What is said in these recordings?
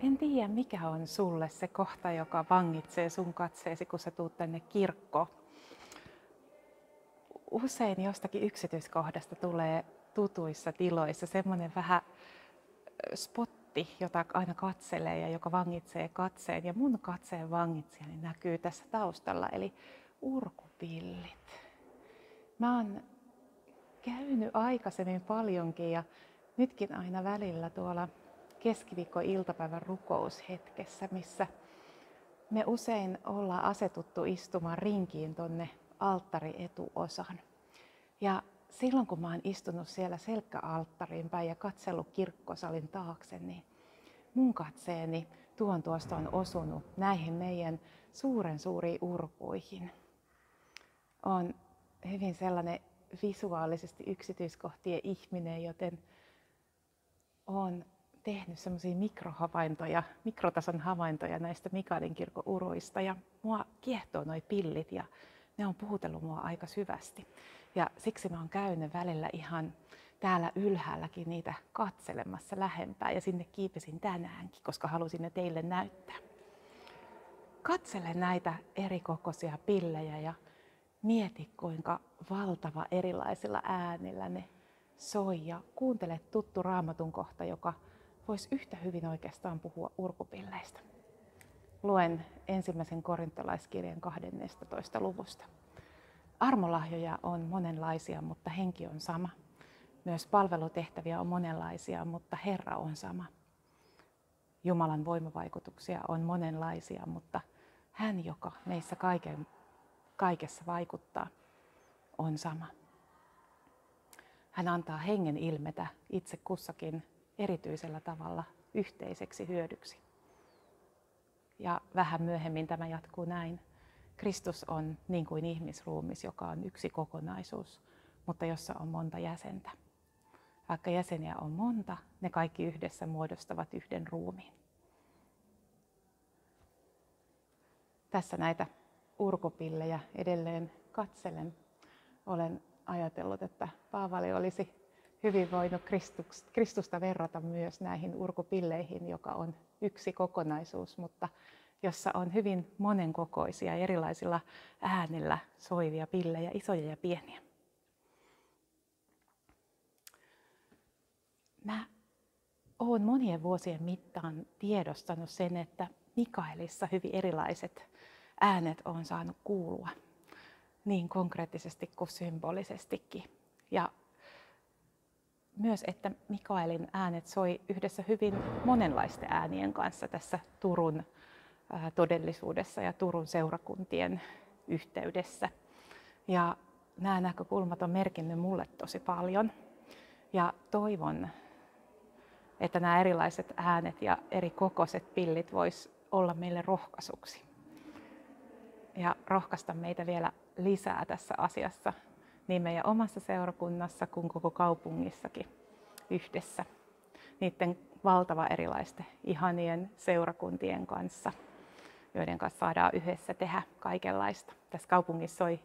En tiedä, mikä on sulle se kohta, joka vangitsee sun katseesi, kun sä tuut tänne kirkkoon. Usein jostakin yksityiskohdasta tulee tutuissa tiloissa semmoinen vähän spotti, jota aina katselee ja joka vangitsee katseen. Ja mun katseen vangitsijani näkyy tässä taustalla, eli urkupillit. Mä oon käynyt aikaisemmin paljonkin ja nytkin aina välillä tuolla keskiviikko-iltapäivän rukoushetkessä, missä me usein ollaan asetuttu istumaan rinkiin tonne alttarietuosaan. Ja silloin kun mä oon istunut siellä selkkäalttariin päin ja katsellut kirkkosalin taakse, niin mun katseeni tuon tuosta on osunut näihin meidän suuriin urkuihin. On hyvin sellainen visuaalisesti yksityiskohtien ihminen, joten olen tehnyt semmoisia mikrotason havaintoja näistä Mikaelin kirkon uruista. Ja mua kiehtoo noi pillit ja ne on puhutellut mua aika syvästi. Ja siksi mä oon käynyt välillä ihan täällä ylhäälläkin niitä katselemassa lähempää ja sinne kiipesin tänäänkin, koska halusin ne teille näyttää. Katsele näitä eri kokoisia pillejä ja mieti, kuinka valtava erilaisilla äänillä ne soi ja kuuntele tuttu Raamatun kohta, joka voisi yhtä hyvin oikeastaan puhua urkupilleistä. Luen 1. korintolaiskirjan 12. luvusta. Armolahjoja on monenlaisia, mutta henki on sama. Myös palvelutehtäviä on monenlaisia, mutta Herra on sama. Jumalan voimavaikutuksia on monenlaisia, mutta hän, joka meissä kaikessa vaikuttaa, on sama. Hän antaa hengen ilmetä itse kussakin erityisellä tavalla yhteiseksi hyödyksi. Ja vähän myöhemmin tämä jatkuu näin. Kristus on niin kuin ihmisruumis, joka on yksi kokonaisuus, mutta jossa on monta jäsentä. Vaikka jäseniä on monta, ne kaikki yhdessä muodostavat yhden ruumiin. Tässä näitä urkupillejä edelleen katselen. Olen ajatellut, että Paavali olisi hyvin voinut Kristusta verrata myös näihin urkupilleihin, joka on yksi kokonaisuus, mutta jossa on hyvin monenkokoisia erilaisilla äänillä soivia pillejä, isoja ja pieniä. Mä olen monien vuosien mittaan tiedostanut sen, että Mikaelissa hyvin erilaiset äänet on saanut kuulua niin konkreettisesti kuin symbolisestikin. Ja myös, että Mikaelin äänet soi yhdessä hyvin monenlaisten äänien kanssa tässä Turun todellisuudessa ja Turun seurakuntien yhteydessä. Ja nämä näkökulmat on merkinnyt mulle tosi paljon. Ja toivon, että nämä erilaiset äänet ja eri kokoiset pillit vois olla meille rohkaisuksi. Ja rohkaista meitä vielä lisää tässä asiassa niin meidän omassa seurakunnassa kuin koko kaupungissakin yhdessä. Niiden valtava erilaisten ihanien seurakuntien kanssa, joiden kanssa saadaan yhdessä tehdä kaikenlaista. Tässä kaupungissa soi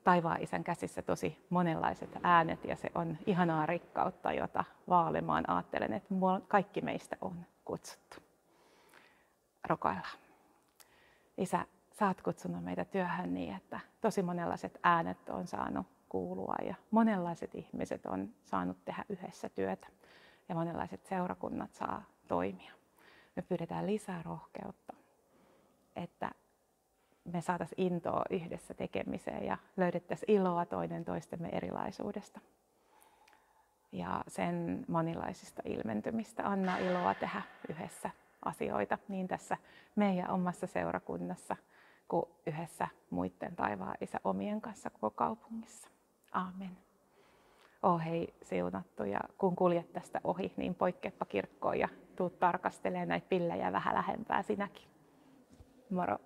taivaan Isän käsissä tosi monenlaiset äänet ja se on ihanaa rikkautta, jota vaalimaan ajattelen, että kaikki meistä on kutsuttu. Rukoillaan. Isä, sä oot kutsunut meitä työhön niin, että tosi monenlaiset äänet on saanut kuulua ja monenlaiset ihmiset on saanut tehdä yhdessä työtä ja monenlaiset seurakunnat saa toimia. Me pyydetään lisää rohkeutta, että me saataisiin intoa yhdessä tekemiseen ja löydettäisiin iloa toinen toistemme erilaisuudesta. Ja sen monilaisista ilmentymistä anna iloa tehdä yhdessä asioita niin tässä meidän omassa seurakunnassa kuin yhdessä muiden taivaan Isä omien kanssa koko kaupungissa. Aamen. Hei siunattu ja kun kuljet tästä ohi, niin poikkeappa kirkkoon ja tuu tarkastelemaan näitä pillejä vähän lähempää sinäkin. Moro!